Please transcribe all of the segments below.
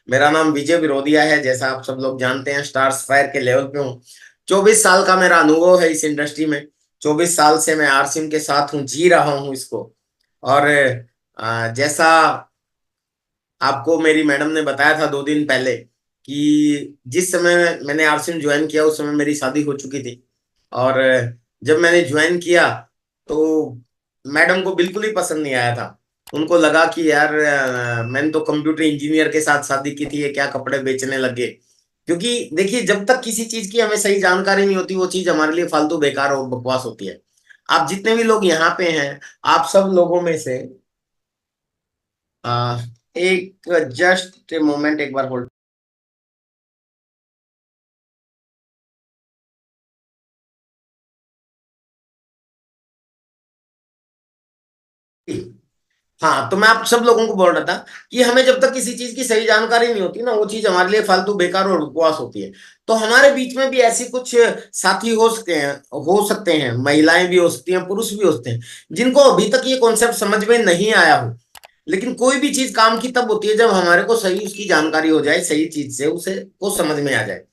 मेरा नाम विजय विरोधिया है। जैसा आप सब लोग जानते हैं, स्टार्स फायर के लेवल पे हूँ। 24 साल का मेरा अनुभव है इस इंडस्ट्री में। 24 साल से मैं आरसिम के साथ हूँ, जी रहा हूँ इसको। और जैसा आपको मेरी मैडम ने बताया था 2 दिन पहले कि जिस समय मैंने आरसिम ज्वाइन किया उस समय मेरी शादी हो चुकी थी। और जब मैंने ज्वाइन किया तो मैडम को बिल्कुल ही पसंद नहीं आया था। उनको लगा कि यार मैंने तो कंप्यूटर इंजीनियर के साथ शादी की थी, ये क्या कपड़े बेचने लगे। क्योंकि देखिए, जब तक किसी चीज की हमें सही जानकारी नहीं होती वो चीज हमारे लिए फालतू बेकार और बकवास होती है। आप जितने भी लोग यहाँ पे हैं, आप सब लोगों में से आ, एक जस्ट मोमेंट, एक बार होल्ड। हाँ, तो मैं आप सब लोगों को बोल रहा था कि हमें जब तक किसी चीज की सही जानकारी नहीं होती ना, वो चीज हमारे लिए फालतू बेकार और बकवास होती है। तो हमारे बीच में भी ऐसी कुछ साथी हो सकते हैं, महिलाएं भी हो सकती हैं, पुरुष भी हो सकते हैं, जिनको अभी तक ये कॉन्सेप्ट समझ में नहीं आया हो। लेकिन कोई भी चीज काम की तब होती है जब हमारे को सही उसकी जानकारी हो जाए, सही चीज से उसे को समझ में आ जाए।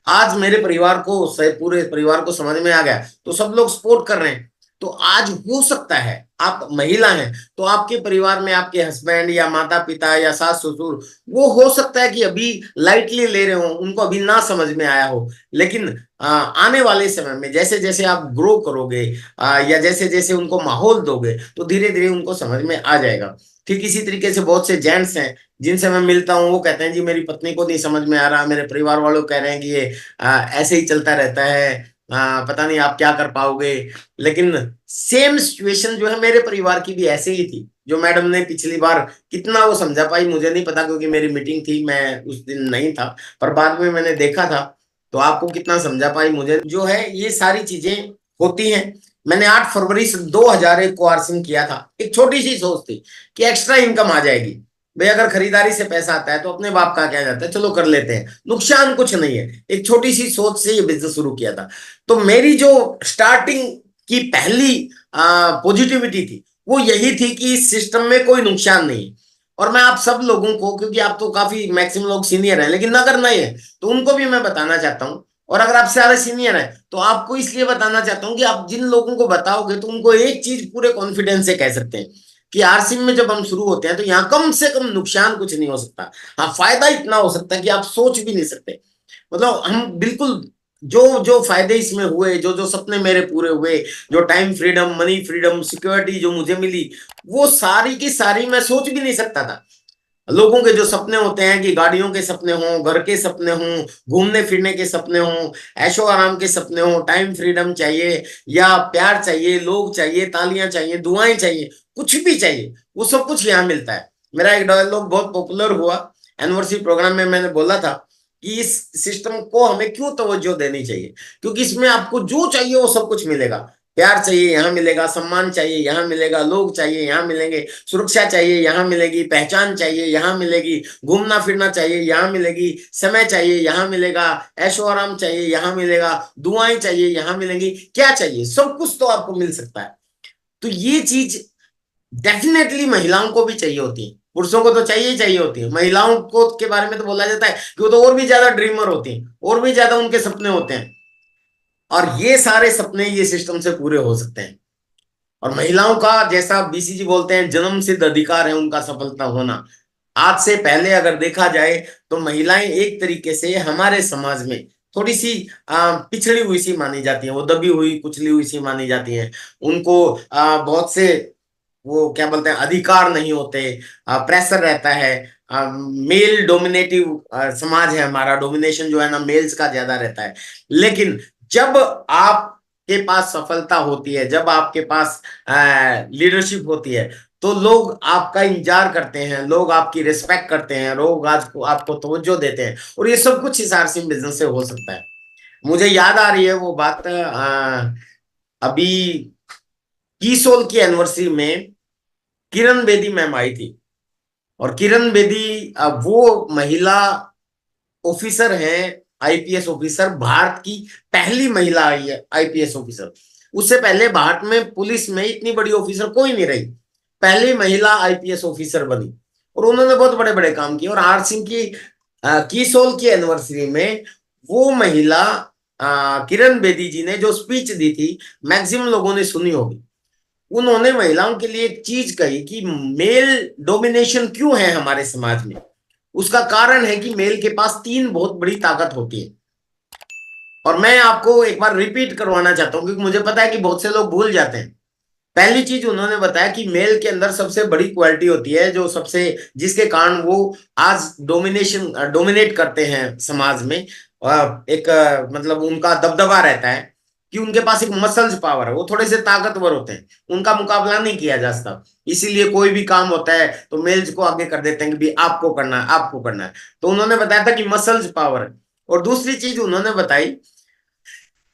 आज मेरे परिवार को पूरे परिवार को समझ में आ गया तो सब लोग सपोर्ट कर रहे हैं। तो आज हो सकता है आप महिला हैं तो आपके परिवार में आपके हस्बैंड या माता पिता या सास ससुर, वो हो सकता है कि अभी लाइटली ले रहे हो, उनको अभी ना समझ में आया हो। लेकिन आने वाले समय में जैसे जैसे आप ग्रो करोगे, या जैसे जैसे उनको माहौल दोगे तो धीरे धीरे उनको समझ में आ जाएगा। ठीक इसी तरीके से बहुत से जेंट्स हैं जिनसे मैं मिलता हूँ, वो कहते हैं जी मेरी पत्नी को नहीं समझ में आ रहा, मेरे परिवार वालों कह रहे हैं कि ये ऐसे ही चलता रहता है, पता नहीं आप क्या कर पाओगे। लेकिन सेम सिचुएशन जो है मेरे परिवार की भी ऐसे ही थी। जो मैडम ने पिछली बार कितना वो समझा पाई मुझे नहीं पता, क्योंकि मेरी मीटिंग थी, मैं उस दिन नहीं था। पर बाद में मैंने देखा था। तो आपको कितना समझा पाई मुझे जो है, ये सारी चीजें होती हैं। मैंने 8 फरवरी 2001 को आरसिंग किया था। एक छोटी सी सोच थी कि एक्स्ट्रा इनकम आ जाएगी। भाई अगर खरीदारी से पैसा आता है तो अपने बाप का क्या जाता है, चलो कर लेते हैं, नुकसान कुछ नहीं है। एक छोटी सी सोच से ये बिजनेस शुरू किया था। तो मेरी जो स्टार्टिंग की पहली पॉजिटिविटी थी वो यही थी कि इस सिस्टम में कोई नुकसान नहीं है। और मैं आप सब लोगों को, क्योंकि आप तो काफी मैक्सिमम लोग सीनियर हैं लेकिन अगर नहीं है तो उनको भी मैं बताना चाहता हूँ। और अगर आपसे ज्यादा सीनियर है तो आपको इसलिए बताना चाहता हूँ कि आप जिन लोगों को बताओगे तो उनको एक चीज पूरे कॉन्फिडेंस से कह सकते हैं कि आरसिम में जब हम शुरू होते हैं तो यहाँ कम से कम नुकसान कुछ नहीं हो सकता। हाँ, फायदा इतना हो सकता है कि आप सोच भी नहीं सकते। मतलब हम बिल्कुल, जो जो फायदे इसमें हुए, जो जो सपने मेरे पूरे हुए, जो time freedom, money freedom, security जो मुझे मिली, वो सारी की सारी मैं सोच भी नहीं सकता था। लोगों के जो सपने होते हैं कि गाड़ियों के सपने हों, घर के सपने हों, घूमने फिरने के सपने हों, ऐशो आराम के सपने हों, टाइम फ्रीडम चाहिए या प्यार चाहिए, लोग चाहिए, तालियां चाहिए, दुआएं चाहिए, कुछ भी चाहिए, वो सब कुछ यहाँ मिलता है। मेरा एक डायलॉग बहुत पॉपुलर हुआ एनिवर्सरी प्रोग्राम में, मैंने बोला था कि इस सिस्टम को हमें क्यों तवज्जो देनी चाहिए, क्योंकि इसमें आपको जो चाहिए वो सब कुछ मिलेगा। प्यार चाहिए यहाँ मिलेगा, सम्मान चाहिए यहाँ मिलेगा, लोग चाहिए यहाँ मिलेंगे, सुरक्षा चाहिए यहाँ मिलेगी, पहचान चाहिए यहाँ मिलेगी, घूमना फिरना चाहिए यहाँ मिलेगी, समय चाहिए यहाँ मिलेगा, ऐशो आराम चाहिए यहाँ मिलेगा, दुआएं चाहिए यहाँ मिलेंगी। क्या चाहिए, सब कुछ तो आपको मिल सकता है। तो ये चीज डेफिनेटली महिलाओं को भी चाहिए होती है, पुरुषों को तो चाहिए ही चाहिए होती है। महिलाओं को के बारे में तो बोला जाता है कि वो तो और भी ज्यादा ड्रीमर होती हैं, और भी ज्यादा उनके सपने होते हैं। और ये सारे सपने ये सिस्टम से पूरे हो सकते हैं। और महिलाओं का, जैसा बीसीजी बोलते हैं, जन्म सिद्ध अधिकार है उनका सफलता होना। आज से पहले अगर देखा जाए तो महिलाएं एक तरीके से हमारे समाज में थोड़ी सी पिछड़ी हुई सी मानी जाती है, वो दबी हुई कुचली हुई सी मानी जाती है। उनको बहुत से, वो क्या बोलते हैं, अधिकार नहीं होते, प्रेशर रहता है। मेल डोमिनेटिव समाज है हमारा, डोमिनेशन जो है ना मेल्स का ज्यादा रहता है। लेकिन जब आपके पास सफलता होती है, जब आपके पास लीडरशिप होती है, तो लोग आपका इंतजार करते हैं, लोग आपकी रिस्पेक्ट करते हैं, लोग आज को आपको तवज्जो देते हैं। और ये सब कुछ इस आरसी बिजनेस से हो सकता है। मुझे याद आ रही है वो बात, अभी कीसोल की एनिवर्सरी में किरण बेदी मैम आई थी। और किरण बेदी वो महिला ऑफिसर हैं, आईपीएस ऑफिसर, भारत की पहली महिला आई है आईपीएस ऑफिसर। उससे पहले भारत में पुलिस में इतनी बड़ी ऑफिसर कोई नहीं रही, पहली महिला आईपीएस ऑफिसर बनी। और उन्होंने बहुत बड़े बड़े काम किए। और आर सिंह की की सोल की एनिवर्सरी में वो महिला किरण बेदी जी ने जो स्पीच दी थी, मैक्सिमम लोगों ने सुनी होगी। उन्होंने महिलाओं के लिए एक चीज कही कि मेल डोमिनेशन क्यों है हमारे समाज में। उसका कारण है कि मेल के पास तीन बहुत बड़ी ताकत होती है। और मैं आपको एक बार रिपीट करवाना चाहता हूं क्योंकि मुझे पता है कि बहुत से लोग भूल जाते हैं। पहली चीज उन्होंने बताया कि मेल के अंदर सबसे बड़ी क्वालिटी होती है जो सबसे जिसके कारण वो आज डोमिनेट करते हैं समाज में। एक मतलब उनका दबदबा रहता है कि उनके पास एक मसल्स पावर है, वो थोड़े से ताकतवर होते हैं, उनका मुकाबला नहीं किया जा सकता। इसीलिए कोई भी काम होता है तो मेल्स को आगे कर देते हैं कि भी आपको करना है, आपको करना है। तो उन्होंने बताया था कि मसल्स पावर है। और दूसरी चीज उन्होंने बताई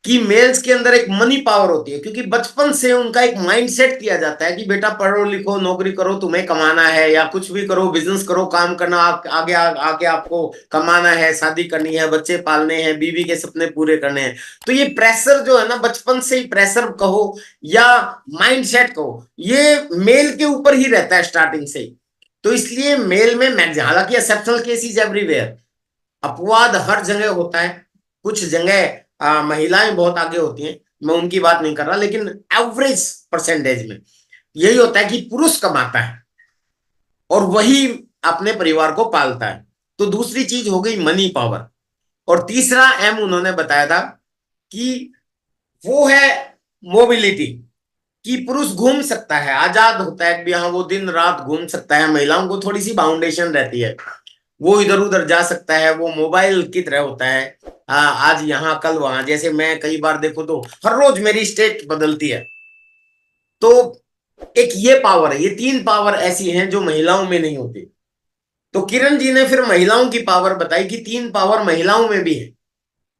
कि मेल्स के अंदर एक मनी पावर होती है, क्योंकि बचपन से उनका एक माइंड सेट किया जाता है कि बेटा पढ़ो लिखो नौकरी करो, तुम्हें कमाना है, या कुछ भी करो, बिजनेस करो, काम करना, आगे आगे आपको कमाना है, शादी करनी है, बच्चे पालने हैं, बीवी के सपने पूरे करने हैं। तो ये प्रेशर जो है ना, बचपन से ही प्रेशर कहो या माइंड सेट कहो, ये मेल के ऊपर ही रहता है स्टार्टिंग से ही। तो इसलिए मेल में हालांकि एक्सेप्शनल केसेस एवरीवेयर, अपवाद हर जगह होता है। कुछ जगह महिलाएं बहुत आगे होती हैं, मैं उनकी बात नहीं कर रहा, लेकिन एवरेज परसेंटेज में यही होता है कि पुरुष कमाता है और वही अपने परिवार को पालता है। तो दूसरी चीज हो गई मनी पावर। और तीसरा एम उन्होंने बताया था कि वो है मोबिलिटी, कि पुरुष घूम सकता है, आजाद होता है कि हाँ वो दिन रात घूम सकता है। महिलाओं को थोड़ी सी बाउंडेशन रहती है, वो इधर उधर जा सकता है, वो मोबाइल की तरह होता है। आज यहाँ कल वहां, जैसे मैं कई बार देखो तो हर रोज मेरी स्टेट बदलती है। तो एक ये पावर है, ये तीन पावर ऐसी हैं जो महिलाओं में नहीं होती। तो किरण जी ने फिर महिलाओं की पावर बताई कि तीन पावर महिलाओं में भी है,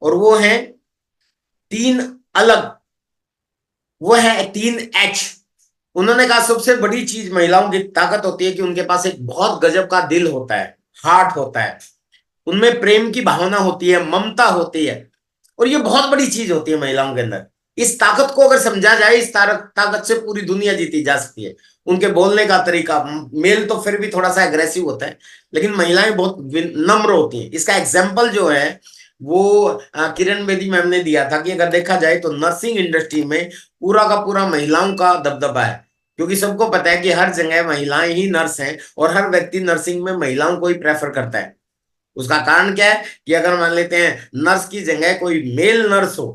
और वो है तीन अलग, वो है तीन एच। उन्होंने कहा सबसे बड़ी चीज महिलाओं की ताकत होती है कि उनके पास एक बहुत गजब का दिल होता है, हार्ट होता है, उनमें प्रेम की भावना होती है, ममता होती है। और ये बहुत बड़ी चीज होती है महिलाओं के अंदर। इस ताकत को अगर समझा जाए, इस ताकत से पूरी दुनिया जीती जा सकती है। उनके बोलने का तरीका, मेल तो फिर भी थोड़ा सा एग्रेसिव होता है, लेकिन महिलाएं बहुत नम्र होती हैं। इसका एग्जाम्पल जो है वो किरण बेदी मैम ने दिया था कि अगर देखा जाए तो नर्सिंग इंडस्ट्री में पूरा का पूरा महिलाओं का दबदबा है, क्योंकि सबको पता है कि हर जगह महिलाएं ही नर्स हैं और हर व्यक्ति नर्सिंग में महिलाओं को ही प्रेफर करता है। उसका कारण क्या है कि अगर मान लेते हैं नर्स की जगह कोई मेल नर्स हो,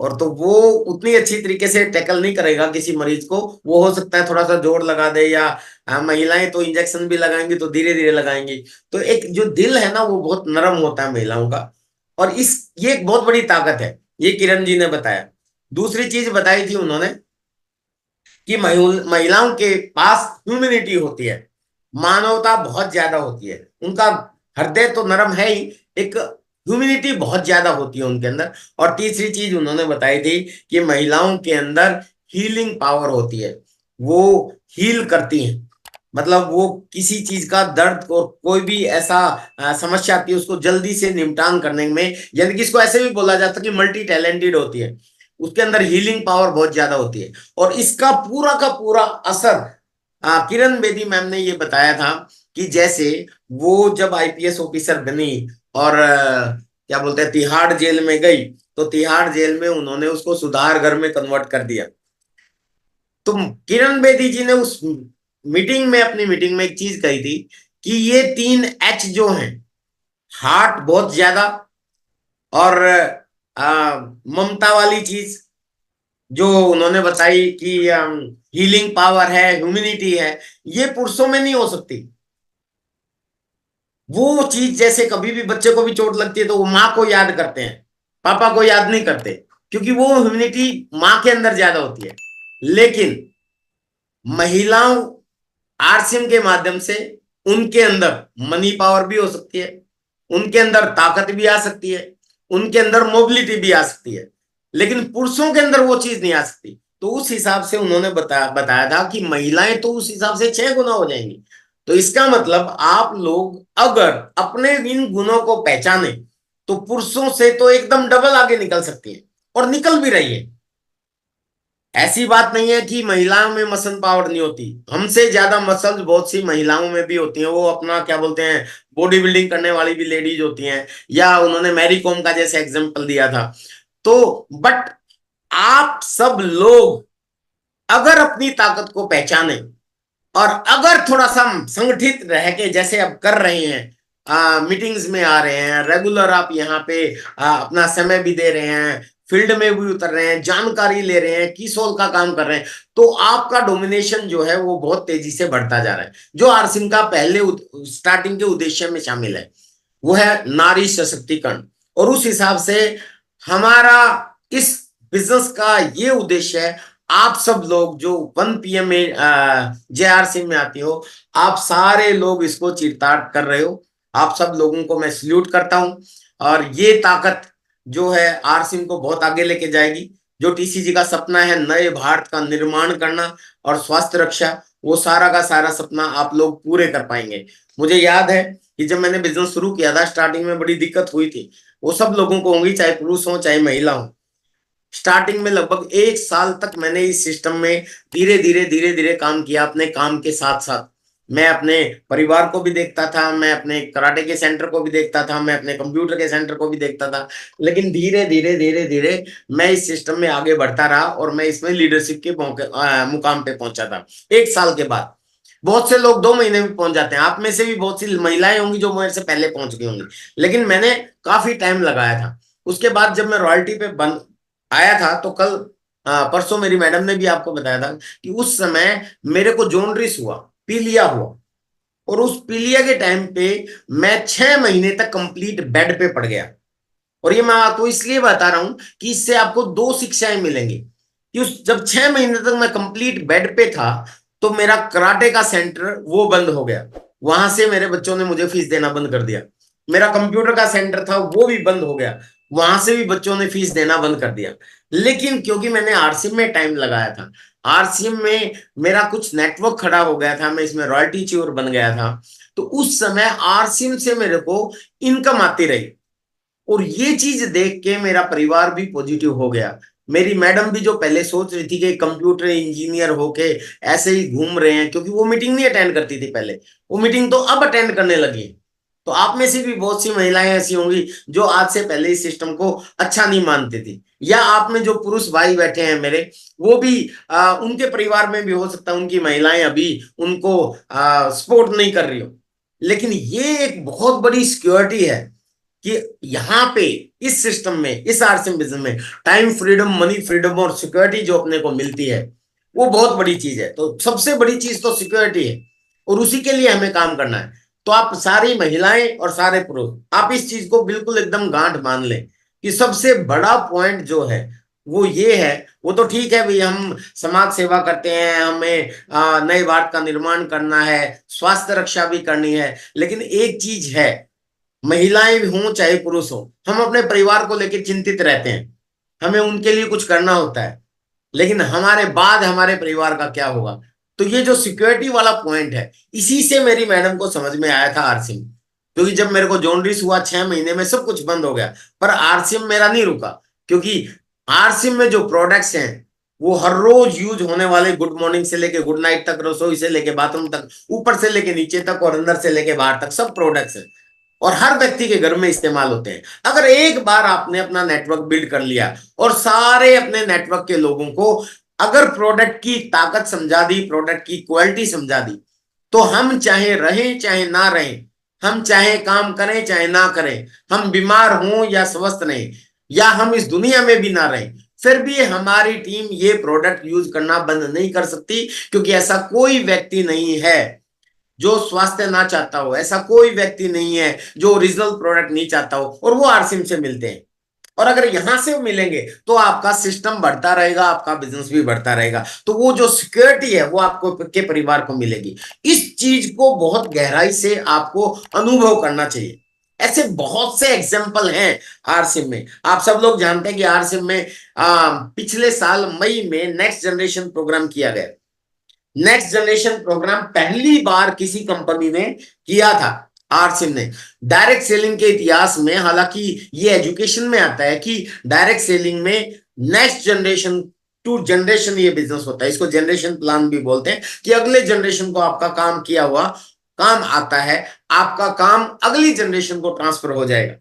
और तो वो उतनी अच्छी तरीके से टैकल नहीं करेगा किसी मरीज को, वो हो सकता है थोड़ा सा जोर लगा दे, या महिलाएं तो इंजेक्शन भी लगाएंगी तो धीरे धीरे लगाएंगी। तो एक जो दिल है ना वो बहुत नरम होता है महिलाओं का। और ये एक बहुत बड़ी ताकत है, ये किरण जी ने बताया। दूसरी चीज बताई थी उन्होंने कि महिलाओं के पास ह्यूमिनिटी होती है, मानवता बहुत ज्यादा होती है, उनका हृदय तो नरम है ही, एक ह्यूमिनिटी बहुत ज्यादा होती है उनके अंदर। और तीसरी चीज उन्होंने बताई थी कि महिलाओं के अंदर हीलिंग पावर होती है, वो हील करती हैं। मतलब वो किसी चीज का दर्द को, कोई भी ऐसा समस्या आती है उसको जल्दी से निपटान करने में, यानी कि इसको ऐसे भी बोला जाता है कि मल्टी टैलेंटेड होती है, उसके अंदर हीलिंग पावर बहुत ज्यादा होती है। और इसका पूरा का पूरा असर किरण बेदी मैम ने ये बताया था कि जैसे वो जब आईपीएस ऑफिसर बनी और क्या बोलते हैं तिहाड़ जेल में गई, तो तिहाड़ जेल में उन्होंने उसको सुधार घर में कन्वर्ट कर दिया। तो किरण बेदी जी ने उस मीटिंग में, अपनी मीटिंग में एक चीज कही थी कि ये तीन एच जो हैं, हार्ट बहुत ज्यादा, और ममता वाली चीज जो उन्होंने बताई कि हीलिंग पावर है, ह्यूमिनिटी है, ये पुरुषों में नहीं हो सकती। वो चीज जैसे कभी भी बच्चे को भी चोट लगती है तो वो माँ को याद करते हैं, पापा को याद नहीं करते, क्योंकि वो ह्यूमिनिटी माँ के अंदर ज्यादा होती है। लेकिन महिलाओं आरसीएम के माध्यम से उनके अंदर मनी पावर भी हो सकती है, उनके अंदर ताकत भी आ सकती है, उनके अंदर मोबिलिटी भी आ सकती है, लेकिन पुरुषों के अंदर वो चीज नहीं आ सकती। तो उस हिसाब से उन्होंने बताया था कि महिलाएं तो उस हिसाब से 6 गुना हो जाएंगी। तो इसका मतलब आप लोग अगर अपने इन गुणों को पहचाने तो पुरुषों से तो एकदम डबल आगे निकल सकती है, और निकल भी रही है। ऐसी बात नहीं है कि महिलाओं में मसल पावर नहीं होती, हमसे ज्यादा मसल बहुत सी महिलाओं में भी होती हैं। वो अपना क्या बोलते हैं, बॉडी बिल्डिंग करने वाली भी लेडीज होती हैं, या उन्होंने मैरी कॉम का जैसे एग्जांपल दिया था। तो बट आप सब लोग अगर अपनी ताकत को पहचाने और अगर थोड़ा सा संगठित रह के जैसे अब कर रहे हैं, मीटिंग्स में आ रहे हैं रेगुलर, आप यहाँ पे अपना समय भी दे रहे हैं, फील्ड में भी उतर रहे हैं, जानकारी ले रहे हैं, की सोल का काम कर रहे हैं, तो आपका डोमिनेशन जो है वो बहुत तेजी से बढ़ता जा रहा है। जो आरसिम का पहले स्टार्टिंग के उद्देश्य में शामिल है वो है नारी सशक्तिकरण, और उस हिसाब से हमारा इस बिजनेस का ये उद्देश्य है। आप सब लोग जो 1 PM में JRC में आती हो, आप सारे लोग इसको चिरताड़ कर रहे हो। आप सब लोगों को मैं सल्यूट करता हूं, और ये ताकत जो है आरसिम को बहुत आगे लेके जाएगी। जो TCG का सपना है नए भारत का निर्माण करना और स्वास्थ्य रक्षा, वो सारा का सारा सपना आप लोग पूरे कर पाएंगे। मुझे याद है कि जब मैंने बिजनेस शुरू किया था स्टार्टिंग में बड़ी दिक्कत हुई थी, वो सब लोगों को होंगी, चाहे पुरुष हो चाहे महिला हो। स्टार्टिंग में लगभग 1 साल तक मैंने इस सिस्टम में धीरे धीरे काम किया। अपने काम के साथ साथ मैं अपने परिवार को भी देखता था, मैं अपने कराटे के सेंटर को भी देखता था, मैं अपने कंप्यूटर के सेंटर को भी देखता था। लेकिन धीरे धीरे मैं इस सिस्टम में आगे बढ़ता रहा, और मैं इसमें लीडरशिप के मुकाम पे पहुंचा था 1 साल के बाद। बहुत से लोग 2 महीने में पहुंच जाते हैं, आप में से भी बहुत सी महिलाएं होंगी जो मेरे से पहले पहुंच गई होंगी, लेकिन मैंने काफी टाइम लगाया था। उसके बाद जब मैं रॉयल्टी पे बन आया था, तो कल परसों मेरी मैडम ने भी आपको बताया था कि उस समय मेरे को जॉन्डिस हुआ, पीलिया हुआ, और उस पीलिया के टाइम पे मैं 6 महीने तक कंप्लीट बेड पे पड़ गया। और ये मैं आपको इसलिए बता रहा हूं कि इससे आपको दो शिक्षाएं मिलेंगी कि उस जब 6 महीने तक मैं कंप्लीट बेड पे था, तो मेरा कराटे का सेंटर वो बंद हो गया। वहां से मेरे बच्चों ने मुझे फीस देना बंद कर दिया। मेरा कंप्यूटर का सेंटर था वो भी बंद हो गया, वहां से भी बच्चों ने फीस देना बंद कर दिया। लेकिन क्योंकि मैंने आरसीएम में टाइम लगाया था, आरसीएम में मेरा कुछ नेटवर्क खड़ा हो गया था, मैं इसमें रॉयल्टी चोर बन गया था, तो उस समय आरसीएम से मेरे को इनकम आती रही। और ये चीज देख के मेरा परिवार भी पॉजिटिव हो गया। मेरी मैडम भी जो पहले सोच रही थी कि कंप्यूटर इंजीनियर होके ऐसे ही घूम रहे हैं, क्योंकि वो मीटिंग नहीं अटेंड करती थी पहले, वो मीटिंग तो अब अटेंड करने लगी है। तो आप में से भी बहुत सी महिलाएं ऐसी होंगी जो आज से पहले इस सिस्टम को अच्छा नहीं मानती थी, या आप में जो पुरुष भाई बैठे हैं मेरे, वो भी उनके परिवार में भी हो सकता है उनकी महिलाएं अभी उनको सपोर्ट नहीं कर रही हो। लेकिन ये एक बहुत बड़ी सिक्योरिटी है कि यहाँ पे इस सिस्टम में, इस आरसीएम बिजनेस में टाइम फ्रीडम, मनी फ्रीडम और सिक्योरिटी जो अपने को मिलती है, वो बहुत बड़ी चीज है। तो सबसे बड़ी चीज तो सिक्योरिटी है, और उसी के लिए हमें काम करना है। तो आप सारी महिलाएं और सारे पुरुष, आप इस चीज को बिल्कुल एकदम गांठ मान लें कि सबसे बड़ा पॉइंट जो है वो ये है। वो तो ठीक है भाई, हम समाज सेवा करते हैं, हमें नए भारत का निर्माण करना है, स्वास्थ्य रक्षा भी करनी है, लेकिन एक चीज है, महिलाएं भी हों चाहे पुरुष हो, हम अपने परिवार को लेकर चिंतित रहते हैं, हमें उनके लिए कुछ करना होता है, लेकिन हमारे बाद हमारे परिवार का क्या होगा। तो ये जो सिक्योरिटी वाला पॉइंट है, इसी से मेरी मैडम को समझ में आया था आरसीएम। क्योंकि जब मेरे को जॉन्डिस हुआ 6 महीने में सब कुछ बंद हो गया, पर आरसीएम मेरा नहीं रुका, क्योंकि आरसीएम में जो प्रोडक्ट्स हैं वो हर रोज यूज होने वाले, गुड मॉर्निंग से लेके गुड नाइट तक, रसोई से लेके बाथरूम तक, ऊपर से लेके नीचे तक और अंदर से लेके बाहर तक, सब प्रोडक्ट्स हैं और हर व्यक्ति के घर में इस्तेमाल होते हैं। अगर एक बार आपने अपना नेटवर्क बिल्ड कर लिया और सारे अपने नेटवर्क के लोगों को अगर प्रोडक्ट की ताकत समझा दी, प्रोडक्ट की क्वालिटी समझा दी, तो हम चाहे रहें चाहे ना रहें, हम चाहे काम करें चाहे ना करें, हम बीमार हों या स्वस्थ रहें, या हम इस दुनिया में भी ना रहें, फिर भी हमारी टीम ये प्रोडक्ट यूज करना बंद नहीं कर सकती। क्योंकि ऐसा कोई व्यक्ति नहीं है जो स्वास्थ्य ना चाहता हो, ऐसा कोई व्यक्ति नहीं है जो ओरिजिनल प्रोडक्ट नहीं चाहता हो, और वो आरसीएम से मिलते हैं। और अगर यहां से वो मिलेंगे तो आपका सिस्टम बढ़ता रहेगा, आपका बिजनेस भी बढ़ता रहेगा। तो वो जो सिक्योरिटी है वो आपको के परिवार को मिलेगी। इस चीज को बहुत गहराई से आपको अनुभव करना चाहिए। ऐसे बहुत से एग्जाम्पल हैं आरसीएम में। आप सब लोग जानते हैं कि आरसीएम में पिछले साल मई में नेक्स्ट जनरेशन प्रोग्राम किया गया। नेक्स्ट जनरेशन प्रोग्राम पहली बार किसी कंपनी ने किया था, आरसिम ने। डायरेक्ट सेलिंग के इतिहास में, हालांकि ये एजुकेशन में आता है कि डायरेक्ट सेलिंग में नेक्स्ट जनरेशन टू जनरेशन ये बिजनेस होता है। इसको जनरेशन प्लान भी बोलते हैं कि अगले जनरेशन को आपका काम किया हुआ काम आता है, आपका काम अगली जनरेशन को ट्रांसफर हो जाएगा।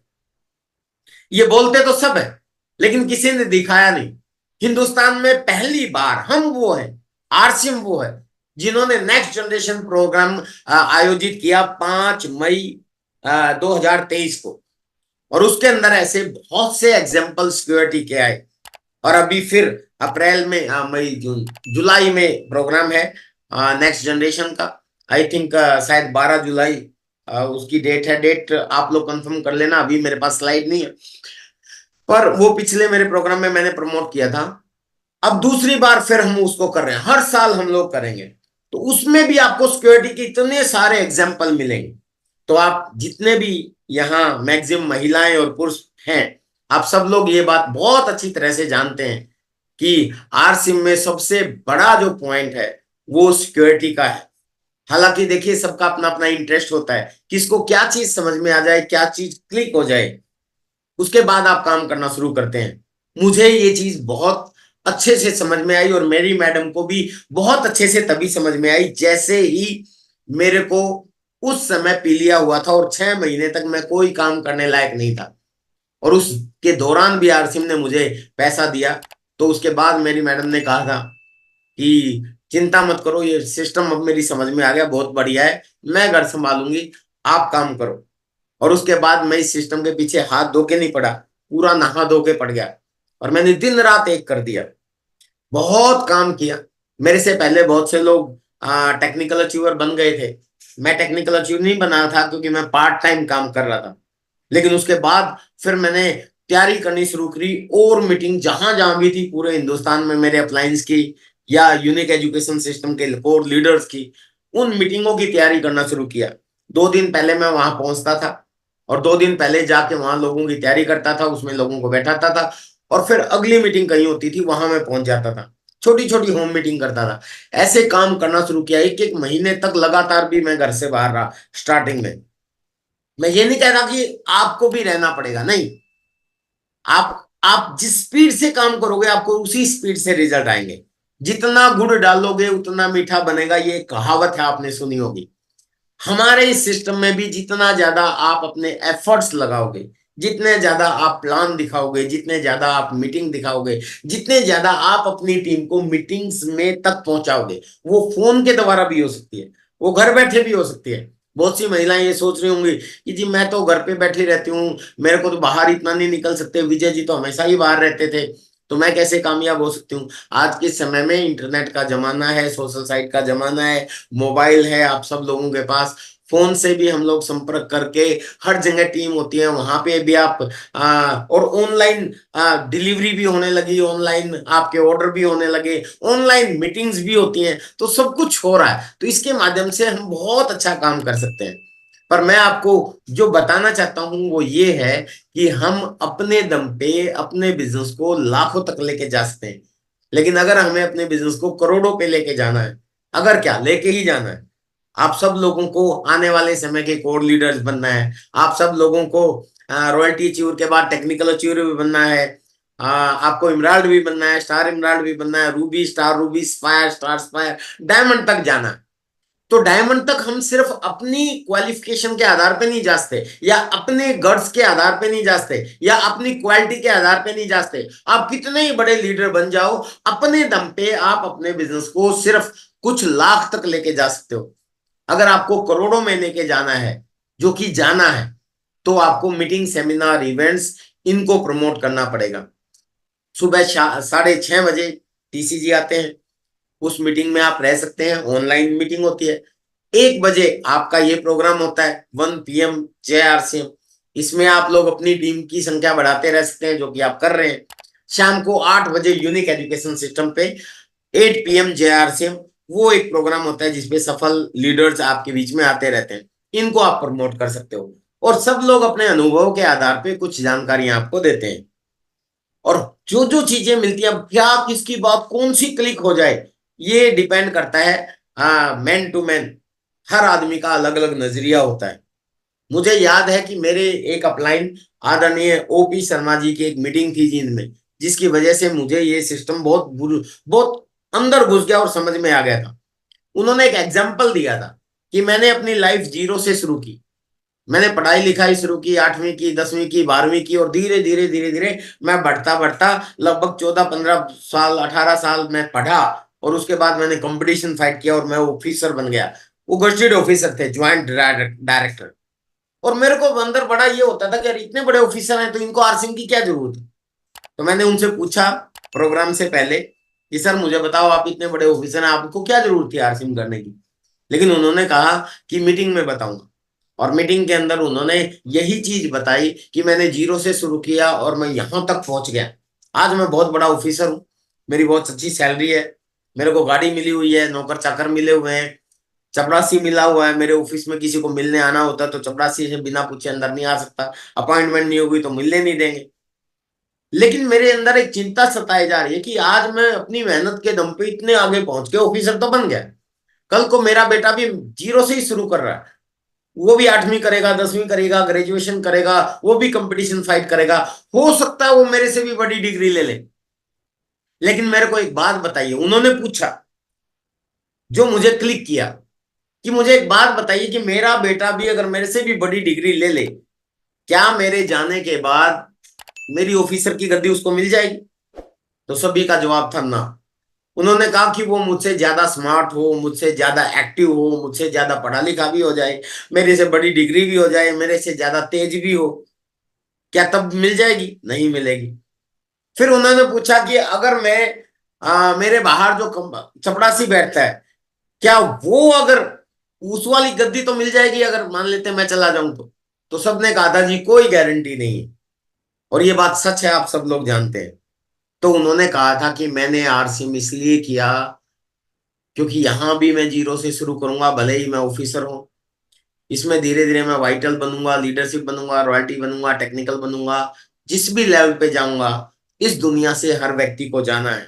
ये बोलते तो सब है, लेकिन किसी ने दिखाया नहीं। हिंदुस्तान में पहली बार हम वो है, आरसीएम वो है जिन्होंने नेक्स्ट जनरेशन प्रोग्राम आयोजित किया 5 मई 2023 को। और उसके अंदर ऐसे बहुत से एग्जाम्पल सिक्योरिटी के आए। और अभी फिर अप्रैल में, मई जून जुलाई में प्रोग्राम है नेक्स्ट जनरेशन का। आई थिंक शायद 12 जुलाई उसकी डेट है। डेट आप लोग कंफर्म कर लेना, अभी मेरे पास स्लाइड नहीं है, पर वो पिछले मेरे प्रोग्राम में मैंने प्रमोट किया था। अब दूसरी बार फिर हम उसको कर रहे हैं, हर साल हम लोग करेंगे। तो उसमें भी आपको सिक्योरिटी के इतने सारे एग्जाम्पल मिलेंगे। तो आप जितने भी यहाँ मैक्सिमम महिलाएं और पुरुष हैं, आप सब लोग ये बात बहुत अच्छी तरह से जानते हैं कि आरसिम में सबसे बड़ा जो पॉइंट है वो सिक्योरिटी का है। हालांकि देखिए, सबका अपना अपना इंटरेस्ट होता है, किसको क्या चीज समझ में आ जाए, क्या चीज क्लिक हो जाए, उसके बाद आप काम करना शुरू करते हैं। मुझे ये चीज बहुत अच्छे से समझ में आई और मेरी मैडम को भी बहुत अच्छे से तभी समझ में आई जैसे ही मेरे को उस समय पी लिया हुआ था और 6 महीने तक मैं कोई काम करने लायक नहीं था। और उसके दौरान भी आरसिम ने मुझे पैसा दिया। तो उसके बाद मेरी मैडम ने कहा था कि चिंता मत करो, ये सिस्टम अब मेरी समझ में आ गया, बहुत बढ़िया है, मैं घर संभालूंगी, आप काम करो। और उसके बाद मैं इस सिस्टम के पीछे हाथ धो के नहीं पड़ा, पूरा नहा धो के पड़ गया और मैंने दिन रात एक कर दिया, बहुत काम किया। मेरे से पहले बहुत से लोग टेक्निकल अचीवर बन गए थे। मैं टेक्निकल अचीवर नहीं बना था क्योंकि मैं पार्ट टाइम काम कर रहा था। लेकिन उसके बाद फिर मैंने तैयारी करनी शुरू करी और मीटिंग जहां जहां भी थी पूरे हिंदुस्तान में मेरे अप्लायंस की या यूनिक एजुकेशन सिस्टम के कोर लीडर्स की, उन मीटिंगों की तैयारी करना शुरू किया। 2 दिन पहले मैं वहां पहुंचता था और 2 दिन पहले जाके वहां लोगों की तैयारी करता था, उसमें लोगों को बैठाता था और फिर अगली मीटिंग कहीं होती थी वहां मैं पहुंच जाता था, छोटी छोटी होम मीटिंग करता था। ऐसे काम करना शुरू किया, 1-1 महीने तक लगातार भी मैं घर से बाहर रहा स्टार्टिंग में। मैं ये नहीं कह रहा कि आपको भी रहना पड़ेगा, नहीं। आप जिस स्पीड से काम करोगे आपको उसी स्पीड से रिजल्ट आएंगे। जितना गुड़ डालोगे उतना मीठा बनेगा, ये कहावत है, आपने सुनी होगी। हमारे इस सिस्टम में भी जितना ज्यादा आप अपने एफर्ट्स लगाओगे, जितने ज्यादा आप प्लान दिखाओगे, जितने ज्यादा आप मीटिंग दिखाओगे, जितने ज्यादा आप अपनी टीम को मीटिंग्स में तक पहुंचाओगे, वो फोन के द्वारा भी हो सकती है, वो घर बैठे भी हो सकती है। बहुत सी महिलाएं ये सोच रही होंगी कि जी मैं तो घर पे बैठी रहती हूँ, मेरे को तो बाहर इतना नहीं निकल सकते, विजय जी तो हमेशा ही बाहर रहते थे, तो मैं कैसे कामयाब हो सकती हूँ। आज के समय में इंटरनेट का जमाना है, सोशल साइट का जमाना है, मोबाइल है आप सब लोगों के पास, फोन से भी हम लोग संपर्क करके, हर जगह टीम होती है वहां पे भी आप और ऑनलाइन डिलीवरी भी होने लगी, ऑनलाइन आपके ऑर्डर भी होने लगे, ऑनलाइन मीटिंग्स भी होती हैं, तो सब कुछ हो रहा है। तो इसके माध्यम से हम बहुत अच्छा काम कर सकते हैं। पर मैं आपको जो बताना चाहता हूं वो ये है कि हम अपने दम पे अपने बिजनेस को लाखों तक लेके जा सकते हैं। लेकिन अगर हमें अपने बिजनेस को करोड़ों पे लेके जाना है, अगर क्या लेके ही जाना है, आप सब लोगों को आने वाले समय के कोर लीडर्स बनना है, आप सब लोगों को रॉयल्टी अचीवर के बाद टेक्निकल अचीवर भी बनना है, आपको इमराल्ड भी बनना है, स्टार इमराल्ड भी बनना है, Ruby star, Ruby spire, star spire, diamond तक जाना है। तो डायमंड तक हम सिर्फ अपनी क्वालिफिकेशन के आधार पे नहीं जाते, या अपने गट्स के आधार पे नहीं जाते, या अपनी क्वालिटी के आधार पे नहीं जाते। आप कितने ही बड़े लीडर बन जाओ, अपने दम पे आप अपने बिजनेस को सिर्फ कुछ लाख तक लेके जा सकते हो। अगर आपको करोड़ों में लेके जाना है, जो कि जाना है, तो आपको मीटिंग, सेमिनार, इवेंट्स, इनको प्रमोट करना पड़ेगा। सुबह 6:30 बजे टीसीजी आते हैं, उस मीटिंग में आप रह सकते हैं, ऑनलाइन मीटिंग होती है। 1 बजे आपका ये प्रोग्राम होता है 1 PM JRCM। इसमें आप लोग अपनी टीम की संख्या बढ़ाते रह सकते हैं, जो कि आप कर रहे हैं। शाम को 8 बजे यूनिक एजुकेशन सिस्टम पे 8 PM JRCM, वो एक प्रोग्राम होता है जिसपे सफल लीडर्स आपके बीच में आते रहते हैं। इनको आप प्रमोट कर सकते हो और सब लोग अपने अनुभव के आधार पे कुछ जानकारियां आपको देते हैं। और जो जो चीजें मिलती हैं, क्या किसकी बात कौन सी क्लिक हो जाए, ये डिपेंड करता है मैन टू मैन। हर आदमी का अलग अलग नजरिया होता है। मुझे याद है कि मेरे एक अपलाइन आदरणीय OP शर्मा जी की एक मीटिंग थी जिनमें जिसकी वजह से मुझे ये सिस्टम बहुत अंदर घुस गया और समझ में आ गया था। उन्होंने एक एग्जाम्पल दिया था कि मैंने अपनी लाइफ जीरो से शुरू की। मैंने पढ़ाई लिखाई शुरू की, 8वीं की, 10वीं की, 12वीं की, और धीरे धीरे धीरे धीरे मैं बढ़ता बढ़ता लगभग 14-15 साल, 18 साल मैं पढ़ा। और उसके बाद मैंने कंपटीशन फाइट किया और मैं ऑफिसर बन गया। वो गस्टेड ऑफिसर थे, ज्वाइंट डायरेक्टर। और मेरे को अंदर बड़ा ये होता था कि यार इतने बड़े ऑफिसर हैं तो इनको आरसीएम की क्या जरूरत है। तो मैंने उनसे पूछा प्रोग्राम से पहले कि सर मुझे बताओ, आप इतने बड़े ऑफिसर हैं, आपको क्या जरूरत थी आरसीएम करने की। लेकिन उन्होंने कहा कि मीटिंग में बताऊंगा। और मीटिंग के अंदर उन्होंने यही चीज बताई कि मैंने जीरो से शुरू किया और मैं यहां तक पहुंच गया। आज मैं बहुत बड़ा ऑफिसर हूँ, मेरी बहुत अच्छी सैलरी है, मेरे को गाड़ी मिली हुई है, नौकर चाकर मिले हुए हैं, चपरासी मिला हुआ है। मेरे ऑफिस में किसी को मिलने आना होता है तो चपरासी से बिना पूछे अंदर नहीं आ सकता, अपॉइंटमेंट नहीं होगी तो मिलने नहीं देंगे। लेकिन मेरे अंदर एक चिंता सताई जा रही है कि आज मैं अपनी मेहनत के दम पे इतने आगे पहुंच के ऑफिसर तो बन गया, कल को मेरा बेटा भी जीरो से ही शुरू कर रहा है, वो भी 8वीं करेगा, 10वीं करेगा, ग्रेजुएशन करेगा, वो भी कंपटीशन फाइट करेगा। हो सकता है वो मेरे से भी बड़ी डिग्री ले ले। लेकिन मेरे को एक बात बताइए, उन्होंने पूछा जो मुझे क्लिक किया, कि मुझे एक बात बताइए कि मेरा बेटा भी अगर मेरे से भी बड़ी डिग्री ले ले, क्या मेरे जाने के बाद मेरी ऑफिसर की गद्दी उसको मिल जाएगी। तो सभी का जवाब था ना। उन्होंने कहा कि वो मुझसे ज्यादा स्मार्ट हो, मुझसे ज्यादा एक्टिव हो, मुझसे ज्यादा पढ़ा लिखा भी हो जाए, मेरे से बड़ी डिग्री भी हो जाए, मेरे से ज्यादा तेज भी हो, क्या तब मिल जाएगी? नहीं मिलेगी। फिर उन्होंने पूछा कि अगर मैं मेरे बाहर जो चपड़ासी बैठता है, क्या वो अगर उस वाली गद्दी तो मिल जाएगी अगर मान लेते हैं मैं चला जाऊं तो सबने कहा था जी कोई गारंटी नहीं है। और ये बात सच है, आप सब लोग जानते हैं। तो उन्होंने कहा था कि मैंने आरसीएम इसलिए किया क्योंकि यहां भी मैं जीरो से शुरू करूंगा, भले ही मैं ऑफिसर हूं। इसमें धीरे धीरे मैं वाइटल बनूंगा, लीडरशिप बनूंगा, रॉयल्टी बनूंगा, टेक्निकल बनूंगा। जिस भी लेवल पे जाऊंगा, इस दुनिया से हर व्यक्ति को जाना है,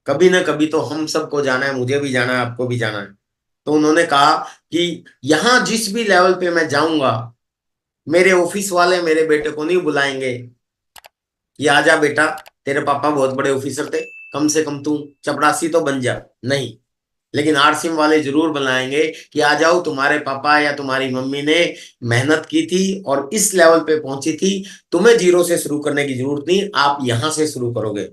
कभी ना कभी तो हम सबको जाना है, मुझे भी जाना है, आपको भी जाना है। तो उन्होंने कहा कि यहाँ जिस भी लेवल पे मैं जाऊंगा, मेरे ऑफिस वाले मेरे बेटे को नहीं बुलाएंगे कि आजा बेटा, तेरे पापा बहुत बड़े ऑफिसर थे, कम से कम तू चपरासी तो बन जा। नहीं, लेकिन आरसीएम वाले जरूर बुलाएंगे कि आ जाओ, तुम्हारे पापा या तुम्हारी मम्मी ने मेहनत की थी और इस लेवल पे पहुंची थी, तुम्हें जीरो से शुरू करने की जरूरत नहीं, आप यहां से शुरू करोगे।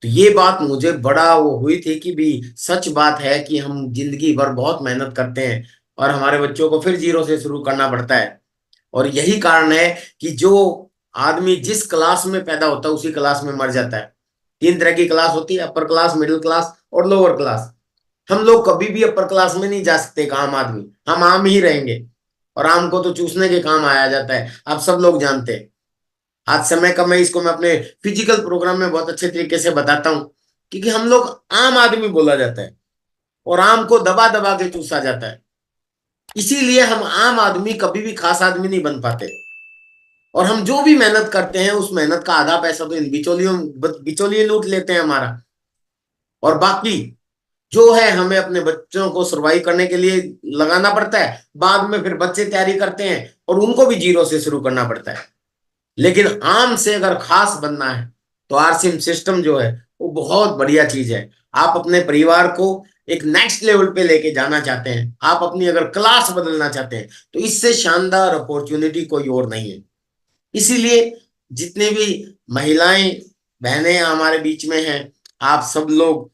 तो ये बात मुझे बड़ा वो हुई थी कि भी सच बात है कि हम जिंदगी भर बहुत मेहनत करते हैं और हमारे बच्चों को फिर जीरो से शुरू करना पड़ता है। और यही कारण है कि जो आदमी जिस क्लास में पैदा होता है उसी क्लास में मर जाता है। 3 तरह की क्लास होती है, अपर क्लास, मिडिल क्लास और लोअर क्लास। हम लोग कभी भी अपर क्लास में नहीं जा सकते, एक आम आदमी, हम आम ही रहेंगे। और आम को तो चूसने के काम आया जाता है, आप सब लोग जानते हैं। आज समय कम है, इसको मैं अपने फिजिकल प्रोग्राम में बहुत अच्छे तरीके से बताता हूँ। क्योंकि हम लोग आम आदमी बोला जाता है और आम को दबा दबा के चूसा जाता है, इसीलिए हम आम आदमी कभी भी खास आदमी नहीं बन पाते। और हम जो भी मेहनत करते हैं उस मेहनत का आधा पैसा तो इन बिचौलियों बिचौलिए लूट लेते हैं हमारा। और बाकी जो है हमें अपने बच्चों को सर्वाइव करने के लिए लगाना पड़ता है। बाद में फिर बच्चे तैयारी करते हैं और उनको भी जीरो से शुरू करना पड़ता है। लेकिन आम से अगर खास बनना है तो आरसीएम सिस्टम जो है वो बहुत बढ़िया चीज है। आप अपने परिवार को एक नेक्स्ट लेवल पे लेके जाना चाहते हैं, आप अपनी अगर क्लास बदलना चाहते हैं, तो इससे शानदार अपॉर्चुनिटी कोई और नहीं है। इसीलिए जितने भी महिलाएं बहनें हमारे बीच में हैं, आप सब लोग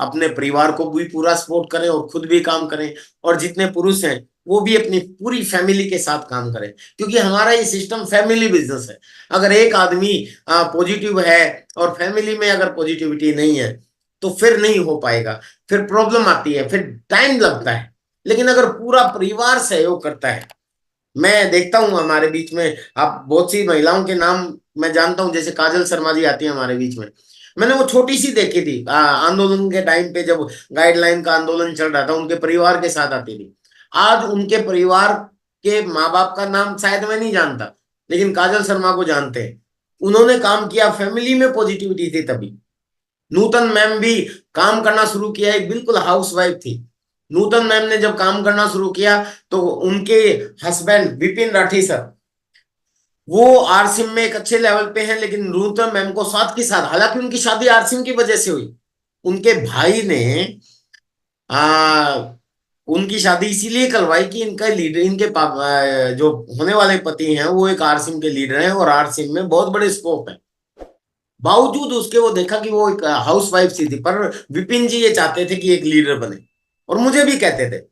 अपने परिवार को भी पूरा सपोर्ट करें और खुद भी काम करें। और जितने पुरुष हैं वो भी अपनी पूरी फैमिली के साथ काम करें, क्योंकि हमारा ये सिस्टम फैमिली बिजनेस है। अगर एक आदमी पॉजिटिव है और फैमिली में अगर पॉजिटिविटी नहीं है तो फिर नहीं हो पाएगा, फिर प्रॉब्लम आती है, फिर टाइम लगता है। लेकिन अगर पूरा परिवार सहयोग करता है, मैं देखता हूं हमारे बीच में, आप बहुत सी महिलाओं के नाम मैं जानता हूं, जैसे काजल शर्मा जी आती है हमारे बीच में। मैंने वो छोटी सी देखी थी आंदोलन के टाइम पे, जब गाइडलाइन का आंदोलन चल रहा था, उनके परिवार के साथ आती थी। आज उनके परिवार के माँ बाप का नाम शायद मैं नहीं जानता, लेकिन काजल शर्मा को जानते हैं। उन्होंने काम किया, फैमिली में पॉजिटिविटी थी तभी। नूतन मैम भी काम करना शुरू किया, एक बिल्कुल हाउस वाइफ थी। नूतन मैम ने जब काम करना शुरू किया तो उनके हस्बैंड विपिन राठी सर, वो आरसिम में एक अच्छे लेवल पे हैं, लेकिन नूतन मैम को साथ के साथ, हालांकि उनकी शादी आरसिम की वजह से हुई, उनके भाई ने आ, उनकी शादी इसीलिए करवाई कि इनका लीडर, इनके जो होने वाले पति हैं वो एक आरसिम के लीडर हैं, और आरसिम में बहुत बड़े स्कोप है। बावजूद उसके वो देखा कि वो एक हाउस वाइफ सी थी, पर विपिन जी ये चाहते थे कि एक लीडर बने, और मुझे भी कहते थे,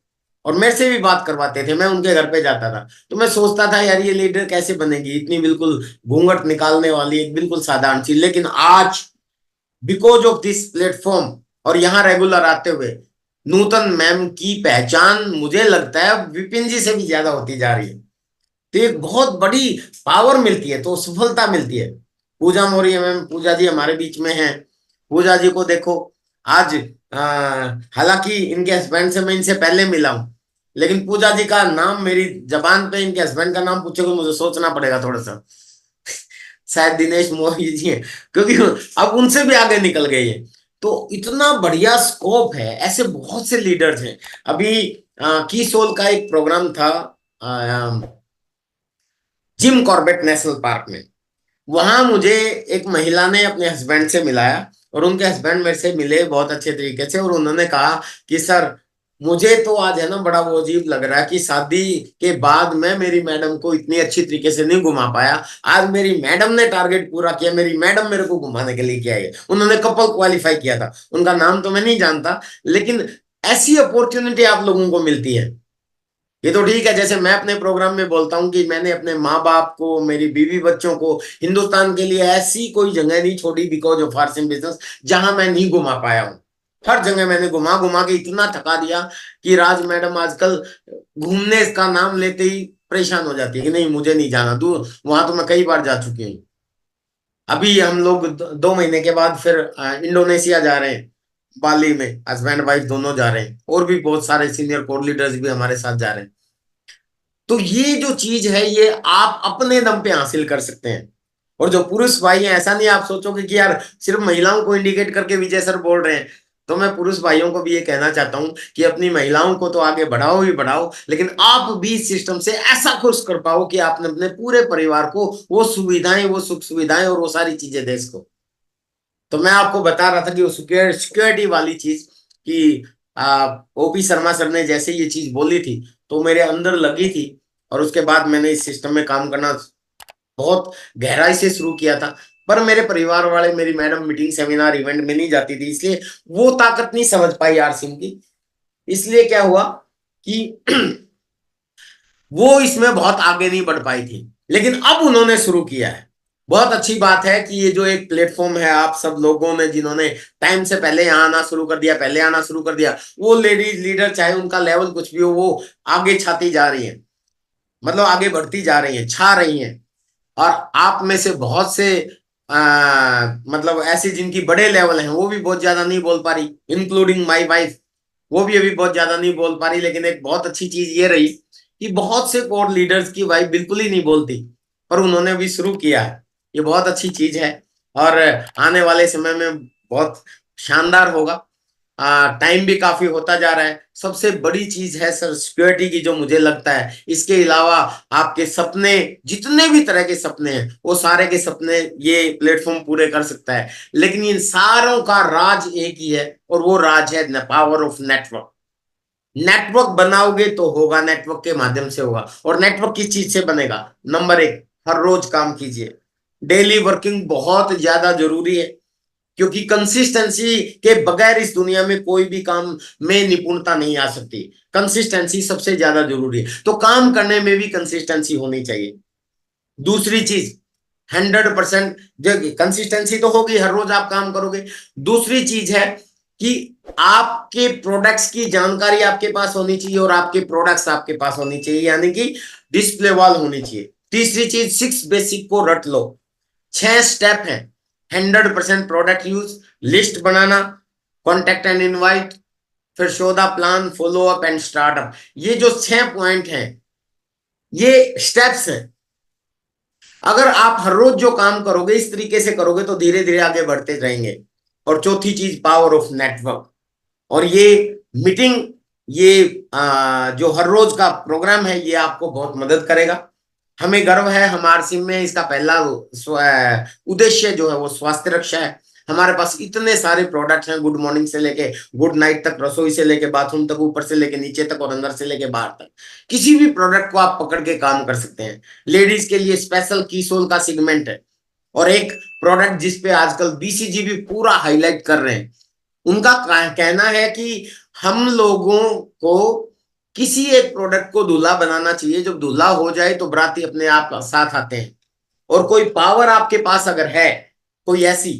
और मेरे से भी बात करवाते थे, मैं उनके घर पे जाता था, तो मैं सोचता था यार ये लीडर कैसे बनेगी, इतनी बिल्कुल घूंघट निकालने वाली एक बिल्कुल साधारण चीज। लेकिन आज बिकॉज ऑफ दिस प्लेटफॉर्म और यहाँ रेगुलर आते हुए, नूतन मैम की पहचान मुझे लगता है विपिन जी से भी ज्यादा होती जा रही है। तो एक बहुत बड़ी पावर मिलती है, तो सफलता मिलती है। पूजा मौर्य मैम, पूजा जी हमारे बीच में हैं। पूजा जी को देखो आज, हालांकि इनके हस्बैंड से मैं इनसे पहले मिला हूं, लेकिन पूजा जी का नाम मेरी जबान पे, इनके हस्बैंड का नाम पूछोगे मुझे सोचना पड़ेगा थोड़ा सा। शायद दिनेश मौर्य जी हैं, क्योंकि अब उनसे भी आगे निकल गए हैं। तो इतना बढ़िया स्कोप है, ऐसे बहुत से लीडर्स हैं। अभी की सोल का एक प्रोग्राम था जिम कॉर्बेट नेशनल पार्क में। वहां मुझे एक महिला ने अपने हस्बैंड से मिलाया, और उनके हस्बैंड मेरे से मिले बहुत अच्छे तरीके से, और उन्होंने कहा कि सर, मुझे तो आज है ना बड़ा वो अजीब लग रहा है कि शादी के बाद मैं मेरी मैडम को इतनी अच्छी तरीके से नहीं घुमा पाया। आज मेरी मैडम ने टारगेट पूरा किया, मेरी मैडम मेरे को घुमाने के लिए किया है। उन्होंने कपल क्वालिफाई किया था, उनका नाम तो मैं नहीं जानता, लेकिन ऐसी अपॉर्चुनिटी आप लोगों को मिलती है। ये तो ठीक है, जैसे मैं अपने प्रोग्राम में बोलता हूँ कि मैंने अपने माँ बाप को, मेरी बीवी बच्चों को हिंदुस्तान के लिए ऐसी कोई जगह नहीं छोड़ी बिकॉज ऑफ फार्सिंग बिजनेस, जहां मैं नहीं घुमा पाया हूँ। हर जगह मैंने घुमा घुमा के इतना थका दिया कि राज मैडम आजकल घूमने का नाम लेते ही परेशान हो जाती है कि नहीं मुझे नहीं जाना, दूर वहां तो मैं कई बार जा चुकी हूँ। अभी हम लोग 2 महीने के बाद फिर इंडोनेशिया जा रहे हैं, बाली में हस्बैंड वाइफ दोनों जा रहे हैं, और भी बहुत सारे सीनियर कोर लीडर्स भी हमारे साथ जा रहे हैं। तो ये जो चीज है ये आप अपने दम पे हासिल कर सकते हैं। और जो पुरुष भाई हैं, ऐसा नहीं आप सोचोगे कि यार सिर्फ महिलाओं को इंडिकेट करके विजय सर बोल रहे हैं। तो मैं पुरुष भाइयों को भी ये कहना चाहता हूं कि अपनी महिलाओं को तो आगे बढ़ाओ ही बढ़ाओ, लेकिन आप भी इस सिस्टम से ऐसा खुश कर पाओ कि आपने अपने पूरे परिवार को वो सुविधाएं, वो सुख सुविधाएं और वो सारी चीजें दे सको। तो मैं आपको बता रहा था कि वो सिक्योरिटी वाली चीज कि ओपी शर्मा सर ने जैसे ये चीज बोली थी तो मेरे अंदर लगी थी, और उसके बाद मैंने इस सिस्टम में काम करना बहुत गहराई से शुरू किया था। पर मेरे परिवार वाले, मेरी मैडम मीटिंग सेमिनार इवेंट में नहीं जाती थी, इसलिए वो ताकत नहीं समझ पाई यार सिंह की। इसलिए क्या हुआ कि वो इसमें बहुत आगे नहीं बढ़ पाई थी, लेकिन अब उन्होंने शुरू किया है। बहुत अच्छी बात है कि ये जो एक प्लेटफॉर्म है, आप सब लोगों ने जिन्होंने टाइम से पहले यहाँ आना शुरू कर दिया, पहले आना शुरू कर दिया, वो लेडीज लीडर चाहे उनका लेवल कुछ भी हो, वो आगे छाती जा रही है, मतलब आगे बढ़ती जा रही है, छा रही है। और आप में से बहुत से मतलब ऐसे जिनकी बड़े लेवल हैं वो भी बहुत ज्यादा नहीं बोल पा रही, इंक्लूडिंग माई वाइफ। वो भी अभी बहुत ज्यादा नहीं बोल पा रही, लेकिन एक बहुत अच्छी चीज ये रही कि बहुत से कोर लीडर्स की वाइफ बिल्कुल ही नहीं बोलती, पर उन्होंने भी शुरू किया है। ये बहुत अच्छी चीज है, और आने वाले समय में बहुत शानदार होगा। टाइम भी काफी होता जा रहा है। सबसे बड़ी चीज है सर सिक्योरिटी की, जो मुझे लगता है, इसके अलावा आपके सपने, जितने भी तरह के सपने हैं, वो सारे के सपने ये प्लेटफॉर्म पूरे कर सकता है। लेकिन इन सारों का राज एक ही है, और वो राज है पावर ऑफ नेटवर्क। नेटवर्क बनाओगे तो होगा, नेटवर्क के माध्यम से होगा। और नेटवर्क किस चीज से बनेगा? नंबर एक, हर रोज काम कीजिए। डेली वर्किंग बहुत ज्यादा जरूरी है, क्योंकि कंसिस्टेंसी के बगैर इस दुनिया में कोई भी काम में निपुणता नहीं आ सकती। कंसिस्टेंसी सबसे ज्यादा जरूरी है, तो काम करने में भी कंसिस्टेंसी होनी चाहिए। दूसरी चीज, 100% जो कंसिस्टेंसी तो होगी, हर रोज आप काम करोगे। दूसरी चीज है कि आपके प्रोडक्ट्स की जानकारी आपके पास होनी चाहिए, और आपके प्रोडक्ट्स आपके पास होनी चाहिए, यानी कि डिस्प्ले वॉल होनी चाहिए। तीसरी चीज, 6 बेसिक को रट लो। 6 स्टेप है। 100% प्रोडक्ट यूज, लिस्ट बनाना, कॉन्टेक्ट एंड इनवाइट, फिर show the plan, follow up and startup. ये जो 6 पॉइंट हैं, ये स्टेप्स हैं। अगर आप हर रोज जो काम करोगे, इस तरीके से करोगे, तो धीरे धीरे आगे बढ़ते जाएंगे। और चौथी चीज, पावर ऑफ नेटवर्क। और ये मीटिंग, ये जो हर रोज का प्रोग्राम है, ये आपको बहुत मदद करेगा। हमें गर्व है, हम आरसिम में इसका पहला उद्देश्य जो है वो स्वास्थ्य रक्षा है। हमारे पास इतने सारे प्रोडक्ट्स हैं, गुड मॉर्निंग से लेके गुड नाइट तक, रसोई से लेके बाथरूम तक, ऊपर से लेके नीचे तक और अंदर से लेके बाहर तक, किसी भी प्रोडक्ट को आप पकड़ के काम कर सकते हैं। लेडीज के लिए स्पेशल कीसोल का सेगमेंट है, और एक प्रोडक्ट जिसपे आजकल बीसीजी भी पूरा हाईलाइट कर रहे हैं। उनका कहना है कि हम लोगों को किसी एक प्रोडक्ट को दूल्हा बनाना चाहिए, जब दूल्हा हो जाए तो बराती अपने आप साथ आते हैं। और कोई पावर आपके पास अगर है, कोई ऐसी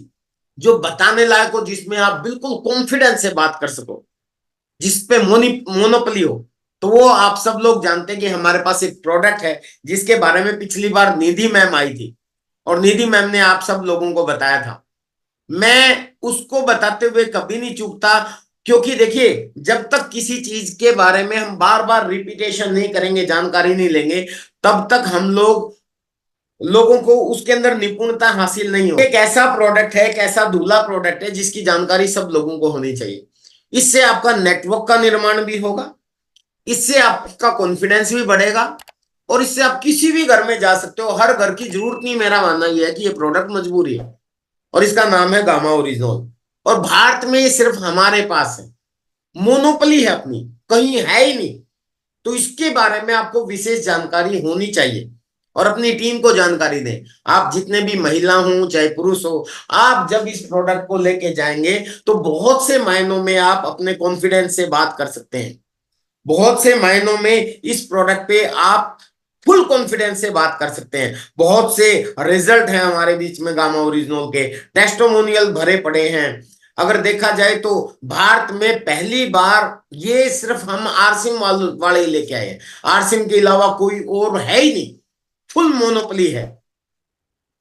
जो बताने लायक हो, जिसमें आप बिल्कुल कॉन्फिडेंस से बात कर सको, जिसपे मोनोपोली हो, तो वो आप सब लोग जानते हैं कि हमारे पास एक प्रोडक्ट है जिसके बारे में पिछली बार निधि मैम आई थी, और निधि मैम ने आप सब लोगों को बताया था। मैं उसको बताते हुए कभी नहीं चूकता, क्योंकि देखिए, जब तक किसी चीज के बारे में हम बार बार रिपीटेशन नहीं करेंगे, जानकारी नहीं लेंगे, तब तक हम लोगों को उसके अंदर निपुणता हासिल नहीं हो। एक ऐसा प्रोडक्ट है, एक ऐसा दूल्हा प्रोडक्ट है जिसकी जानकारी सब लोगों को होनी चाहिए। इससे आपका नेटवर्क का निर्माण भी होगा, इससे आपका कॉन्फिडेंस भी बढ़ेगा, और इससे आप किसी भी घर में जा सकते हो। हर घर की जरूरत नहीं, मेरा मानना यह है कि ये प्रोडक्ट मजबूरी है, और इसका नाम है गामा ओरिजिनल। और भारत में ये सिर्फ हमारे पास है, मोनोपोली है अपनी, कहीं है ही नहीं। तो इसके बारे में आपको विशेष जानकारी होनी चाहिए, और अपनी टीम को जानकारी दें। आप जितने भी महिला हो चाहे पुरुष हो, आप जब इस प्रोडक्ट को लेके जाएंगे तो बहुत से मायनों में आप अपने कॉन्फिडेंस से बात कर सकते हैं। बहुत से मायनों में इस प्रोडक्ट पे आप फुल कॉन्फिडेंस से बात कर सकते हैं। बहुत से रिजल्ट हैं हमारे बीच में गामा ओरिजिनल के, टेस्टिमोनियल भरे पड़े हैं। अगर देखा जाए तो भारत में पहली बार ये सिर्फ हम आरसिम वाले ही लेके आए हैं, आरसिम के अलावा कोई और है ही नहीं, फुल मोनोपोली है।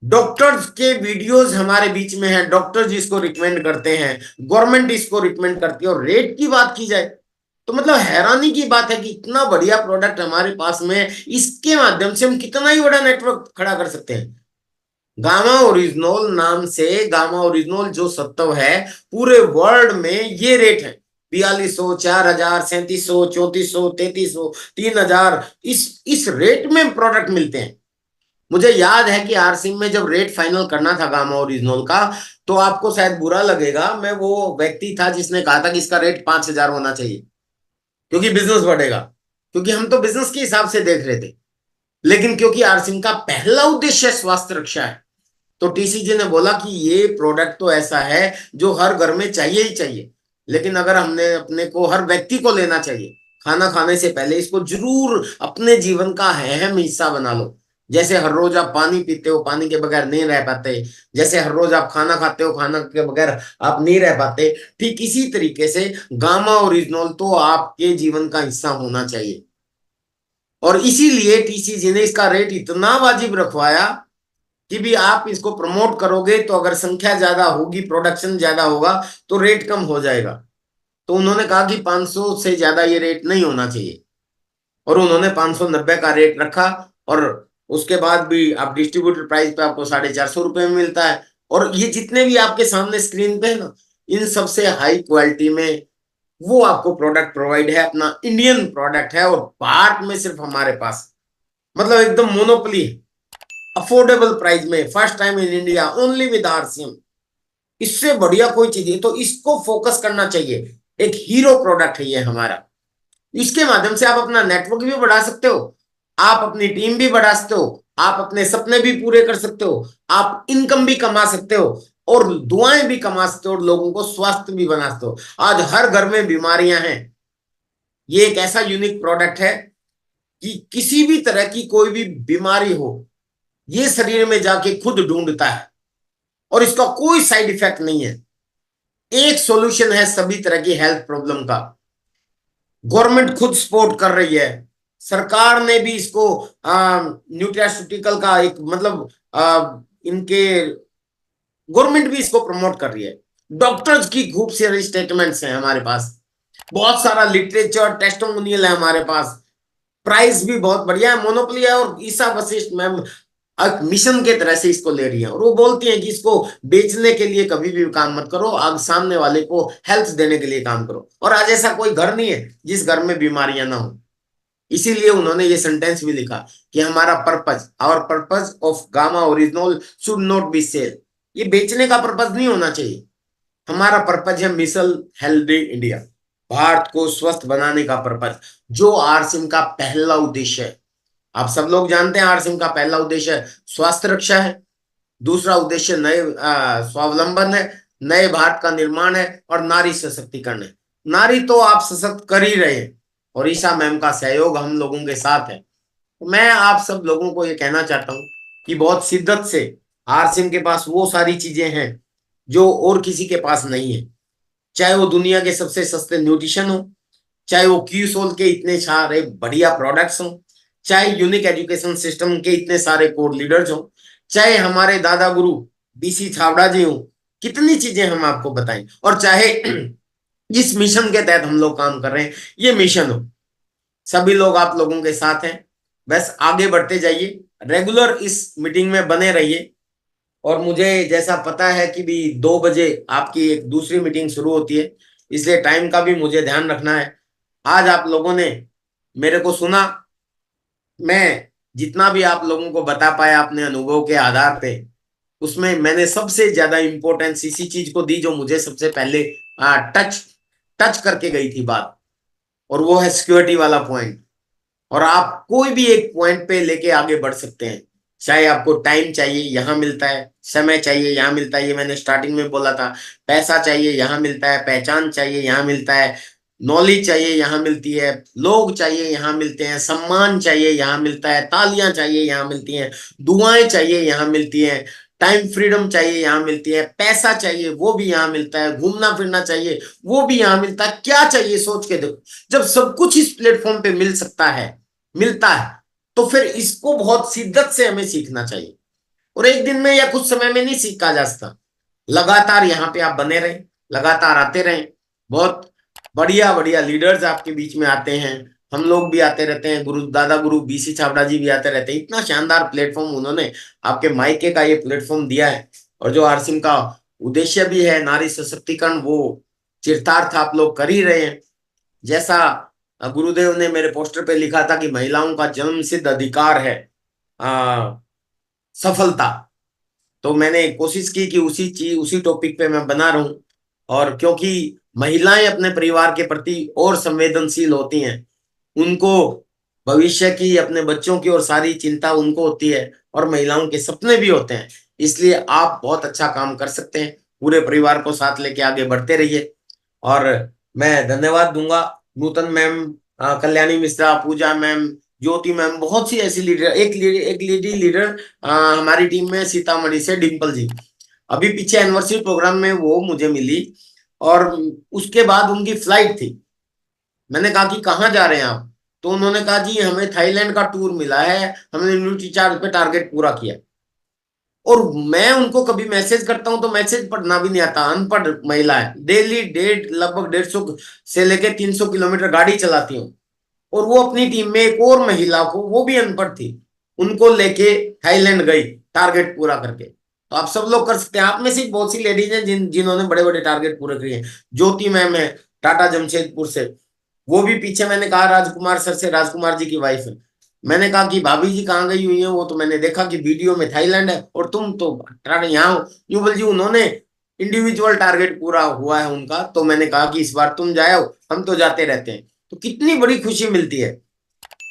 डॉक्टर्स के वीडियोस हमारे बीच में है, डॉक्टर्स इसको रिकमेंड करते हैं, गवर्नमेंट इसको रिकमेंड करती है। और रेट की बात की जाए तो मतलब हैरानी की बात है कि इतना बढ़िया प्रोडक्ट हमारे पास में है, इसके माध्यम से हम कितना ही बड़ा नेटवर्क खड़ा कर सकते हैं। गामा ओरिजिनल नाम से, गामा ओरिजिनल जो सत्व है, पूरे वर्ल्ड में ये रेट है 4200, 4000, 3700, 3400, 3300, 3000, इस रेट में प्रोडक्ट मिलते हैं। मुझे याद है कि आरसिम में जब रेट फाइनल करना था गामा ओरिजिनल का, तो आपको शायद बुरा लगेगा, मैं वो व्यक्ति था जिसने कहा था कि इसका रेट 5000 होना चाहिए, क्योंकि बिजनेस बढ़ेगा, क्योंकि हम तो बिजनेस के हिसाब से देख रहे थे। लेकिन क्योंकि आरसिम का पहला उद्देश्य स्वास्थ्य रक्षा है, तो टीसीजी ने बोला कि ये प्रोडक्ट तो ऐसा है जो हर घर में चाहिए ही चाहिए। लेकिन अगर हमने अपने को, हर व्यक्ति को लेना चाहिए, खाना खाने से पहले इसको जरूर अपने जीवन का अहम हिस्सा बना लो। जैसे हर रोज आप पानी पीते हो, पानी के बगैर नहीं रह पाते, जैसे हर रोज आप खाना खाते हो, खाना के बगैर आप नहीं रह पाते, ठीक इसी तरीके से गामा ओरिजिनल तो आपके जीवन का हिस्सा होना चाहिए। और इसीलिए टीसीजी ने इसका रेट इतना वाजिब रखवाया कि भी आप इसको प्रमोट करोगे तो अगर संख्या ज्यादा होगी, प्रोडक्शन ज्यादा होगा, तो रेट कम हो जाएगा। तो उन्होंने कहा कि 500 से ज्यादा ये रेट नहीं होना चाहिए, और उन्होंने 590 का रेट रखा। और उसके बाद भी आप डिस्ट्रीब्यूटर प्राइस पे आपको 450 रुपये में मिलता है। और ये जितने भी आपके सामने स्क्रीन पे है ना, इन सबसे हाई क्वालिटी में वो आपको प्रोडक्ट प्रोवाइड है, अपना इंडियन प्रोडक्ट है, और भारत में सिर्फ हमारे पास, मतलब एकदम मोनोपोली, अफोर्डेबल प्राइस में, first time in India, only with RCM. इससे बढ़िया कोई चीज है, तो इसको फोकस करना चाहिए। एक हीरो प्रोडक्ट है ये हमारा। इसके माध्यम से आप अपना नेटवर्क भी बढ़ा सकते हो, आप अपनी टीम भी बढ़ा सकते हो, आप अपने सपने भी पूरे कर सकते हो, आप इनकम भी कमा सकते हो, और दुआएं भी कमा सकते हो, और लोगों को स्वास्थ्य भी बना सकते हो। आज हर घर में बीमारियां हैं, ये एक ऐसा यूनिक प्रोडक्ट है कि किसी भी तरह की कोई भी बीमारी हो, ये शरीर में जाके खुद ढूंढता है, और इसका कोई साइड इफेक्ट नहीं है। एक सॉल्यूशन है सभी तरह की हेल्थ प्रॉब्लम का। गवर्नमेंट खुद सपोर्ट कर रही है, सरकार ने भी इसको न्यूट्रास्यूटिकल का एक मतलब इनके गवर्नमेंट भी इसको प्रमोट कर रही है। डॉक्टर्स की खूब सारी स्टेटमेंट्स हैं हमारे पास, बहुत सारा लिटरेचर टेस्टिमोनियल है हमारे पास, प्राइस भी बहुत बढ़िया है, मोनोपोली है। और ईसा वशिष्ठ मैम एक मिशन के तरह से इसको ले रही है, और वो बोलती हैं कि इसको बेचने के लिए कभी भी काम मत करो, आग सामने वाले को हेल्थ देने के लिए काम करो। और आज ऐसा कोई घर नहीं है जिस घर में बीमारियां ना हो। इसीलिए उन्होंने ये सेंटेंस भी लिखा कि हमारा purpose, our purpose of gamma original should not be sell. ये बेचने का पर्पज नहीं होना चाहिए। हमारा पर्पज है मिसल हेल्दी इंडिया, भारत को स्वस्थ बनाने का पर्पज, जो आरसिम का पहला उद्देश्य है। आप सब लोग जानते हैं आरसिम का पहला उद्देश्य स्वास्थ्य रक्षा है, दूसरा उद्देश्य नए स्वावलंबन है, नए भारत का निर्माण है, और नारी सशक्तिकरण है। नारी तो आप सशक्त कर ही रहे हैं, और ईशा मैम का सहयोग हम लोगों के साथ है। तो मैं आप सब लोगों को ये कहना चाहता हूँ कि बहुत शिद्दत से आरसिम के पास वो सारी चीजें हैं जो और किसी के पास नहीं है। चाहे वो दुनिया के सबसे सस्ते न्यूट्रिशन हो, चाहे वो क्यूसोल के इतने सारे बढ़िया प्रोडक्ट्स हो, चाहे यूनिक एजुकेशन सिस्टम के इतने सारे कोर लीडर्स हो, चाहे हमारे दादा गुरु बीसी छाबड़ा जी हो, कितनी चीजें हम आपको बताएं, और चाहे जिस मिशन के तहत हम लोग काम कर रहे हैं ये मिशन हो, सभी लोग आप लोगों के साथ हैं। बस आगे बढ़ते जाइए, रेगुलर इस मीटिंग में बने रहिए। और मुझे जैसा पता है कि भी 2 बजे आपकी एक दूसरी मीटिंग शुरू होती है, इसलिए टाइम का भी मुझे ध्यान रखना है। आज आप लोगों ने मेरे को सुना, मैं जितना भी आप लोगों को बता पाया अपने अनुभव के आधार पे, उसमें मैंने सबसे ज्यादा इंपॉर्टेंस इसी चीज को दी जो मुझे सबसे पहले टच टच करके गई थी बात, और वो है सिक्योरिटी वाला पॉइंट। और आप कोई भी एक पॉइंट पे लेके आगे बढ़ सकते हैं। चाहे आपको टाइम चाहिए, यहाँ मिलता है, समय चाहिए, यहाँ मिलता है, ये मैंने स्टार्टिंग में बोला था। पैसा चाहिए, यहाँ मिलता है, पहचान चाहिए, यहाँ मिलता है, नॉलेज चाहिए, यहाँ मिलती है, लोग चाहिए, यहाँ मिलते हैं, सम्मान चाहिए, यहाँ मिलता है, तालियां चाहिए, यहाँ मिलती हैं, दुआएं चाहिए, यहाँ मिलती हैं, टाइम फ्रीडम चाहिए, यहाँ मिलती है, पैसा चाहिए वो भी यहाँ मिलता है, घूमना फिरना चाहिए वो भी यहाँ मिलता है। क्या चाहिए सोच के देखो, जब सब कुछ इस प्लेटफॉर्म पे मिल सकता है, मिलता है, तो फिर इसको बहुत शिद्दत से हमें सीखना चाहिए। और एक दिन में या कुछ समय में नहीं सीखा जा सकता, लगातार यहाँ पे आप बने रहें, लगातार आते रहें। बहुत बढ़िया बढ़िया लीडर्स आपके बीच में आते हैं, हम लोग भी आते रहते हैं, गुरु दादा गुरु बीसी छाबड़ा जी भी आते रहते हैं। इतना शानदार प्लेटफॉर्म उन्होंने आपके मायके का ये प्लेटफॉर्म दिया है। और जो आरसिम का उद्देश्य भी है नारी सशक्तिकरण, वो चरितार्थ आप लोग कर ही रहे हैं। जैसा गुरुदेव ने मेरे पोस्टर पे लिखा था कि महिलाओं का जन्म सिद्ध अधिकार है आ, सफलता, तो मैंने कोशिश की कि उसी चीज उसी टॉपिक पे मैं बना रहूं। और क्योंकि महिलाएं अपने परिवार के प्रति और संवेदनशील होती हैं, उनको भविष्य की, अपने बच्चों की और सारी चिंता उनको होती है, और महिलाओं के सपने भी होते हैं। इसलिए आप बहुत अच्छा काम कर सकते हैं, पूरे परिवार को साथ लेके आगे बढ़ते रहिए। और मैं धन्यवाद दूंगा नूतन मैम, कल्याणी मिश्रा, पूजा मैम, ज्योति मैम, बहुत सी ऐसी लीडर, एक लेडी लीडर हमारी टीम में सीतामढ़ी से डिम्पल जी, अभी पीछे एनिवर्सरी प्रोग्राम में वो मुझे मिली। और उसके बाद उनकी फ्लाइट थी, मैंने कहा कि कहाँ जा रहे हैं आप, तो उन्होंने कहा जी हमें थाईलैंड का टूर मिला है, हमने न्यूट्री चार्ज पे टारगेट पूरा किया। और मैं उनको कभी मैसेज करता हूं तो मैसेज पढ़ना भी नहीं आता, अनपढ़ महिला है, डेली लगभग 150 से लेके 300 किलोमीटर गाड़ी चलाती हूँ। और वो अपनी टीम में एक और महिला को, वो भी अनपढ़ थी, उनको लेके थाईलैंड गई टारगेट पूरा करके। तो आप सब लोग कर सकते हैं। आप में से बहुत सी लेडीज हैं जिन्होंने बड़े बड़े टारगेट पूरे किए हैं। ज्योति मैम है टाटा जमशेदपुर से, वो भी पीछे मैंने कहा राजकुमार सर से, राजकुमार जी की वाइफ है, मैंने कहा कि भाभी जी कहाँ गई हुई है, वो तो मैंने देखा कि वीडियो में थाईलैंड है और तुम तो यहाँ हो। यूं बोल जी उन्होंने इंडिविजुअल टारगेट पूरा हुआ है उनका, तो मैंने कहा कि इस बार तुम जाओ, हम तो जाते रहते हैं। तो कितनी बड़ी खुशी मिलती है।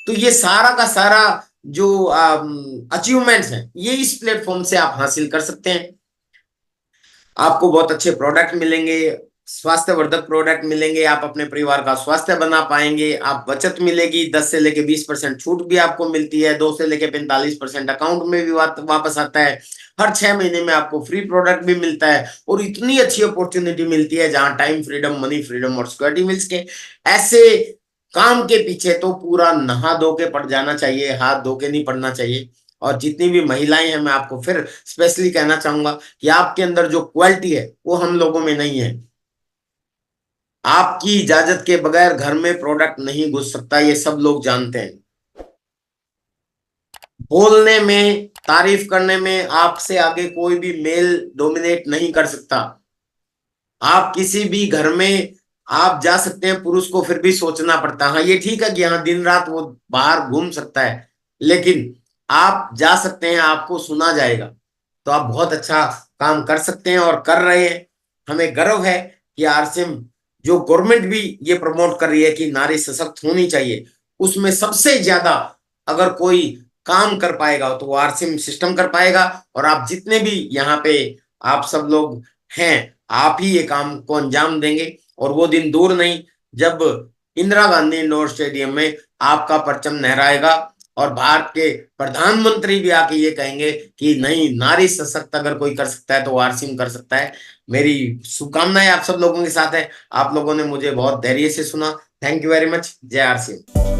तो ये सारा का सारा जो अचीवमेंट्स हैं ये इस प्लेटफॉर्म से आप हासिल कर सकते हैं। आपको बहुत अच्छे प्रोडक्ट मिलेंगे, स्वास्थ्यवर्धक प्रोडक्ट मिलेंगे, आप अपने परिवार का स्वास्थ्य बना पाएंगे, आप बचत मिलेगी, 10 से लेके 20% छूट भी आपको मिलती है, 2 से लेके 45% अकाउंट में भी वापस आता है, हर 6 महीने में आपको फ्री प्रोडक्ट भी मिलता है, और इतनी अच्छी अपॉर्चुनिटी मिलती है जहां टाइम फ्रीडम, मनी फ्रीडम और सिक्योरिटी मिल्स के। ऐसे काम के पीछे तो पूरा नहा धो के पड़ जाना चाहिए, हाथ धो के नहीं पड़ना चाहिए। और जितनी भी महिलाएं हैं मैं आपको फिर स्पेशली कहना चाहूंगा कि आपके अंदर जो क्वालिटी है वो हम लोगों में नहीं है। आपकी इजाजत के बगैर घर में प्रोडक्ट नहीं घुस सकता, ये सब लोग जानते हैं। बोलने में, तारीफ करने में आपसे आगे कोई भी मेल डोमिनेट नहीं कर सकता। आप किसी भी घर में आप जा सकते हैं, पुरुष को फिर भी सोचना पड़ता है। हाँ ये ठीक है कि हाँ दिन रात वो बाहर घूम सकता है, लेकिन आप जा सकते हैं, आपको सुना जाएगा। तो आप बहुत अच्छा काम कर सकते हैं और कर रहे हैं। हमें गर्व है कि आरसीएम, जो गवर्नमेंट भी ये प्रमोट कर रही है कि नारी सशक्त होनी चाहिए, उसमें सबसे ज्यादा अगर कोई काम कर पाएगा तो वो आरसीएम सिस्टम कर पाएगा। और आप जितने भी यहाँ पे आप सब लोग हैं, आप ही ये काम को अंजाम देंगे। और वो दिन दूर नहीं जब इंदिरा गांधी इंडोर स्टेडियम में आपका परचम लहराएगा और भारत के प्रधानमंत्री भी आके ये कहेंगे कि नहीं, नारी सशक्त अगर कोई कर सकता है तो वो आरसीएम कर सकता है। मेरी शुभकामनाएं आप सब लोगों के साथ है। आप लोगों ने मुझे बहुत धैर्य से सुना। Thank you very much. जय आरसीएम।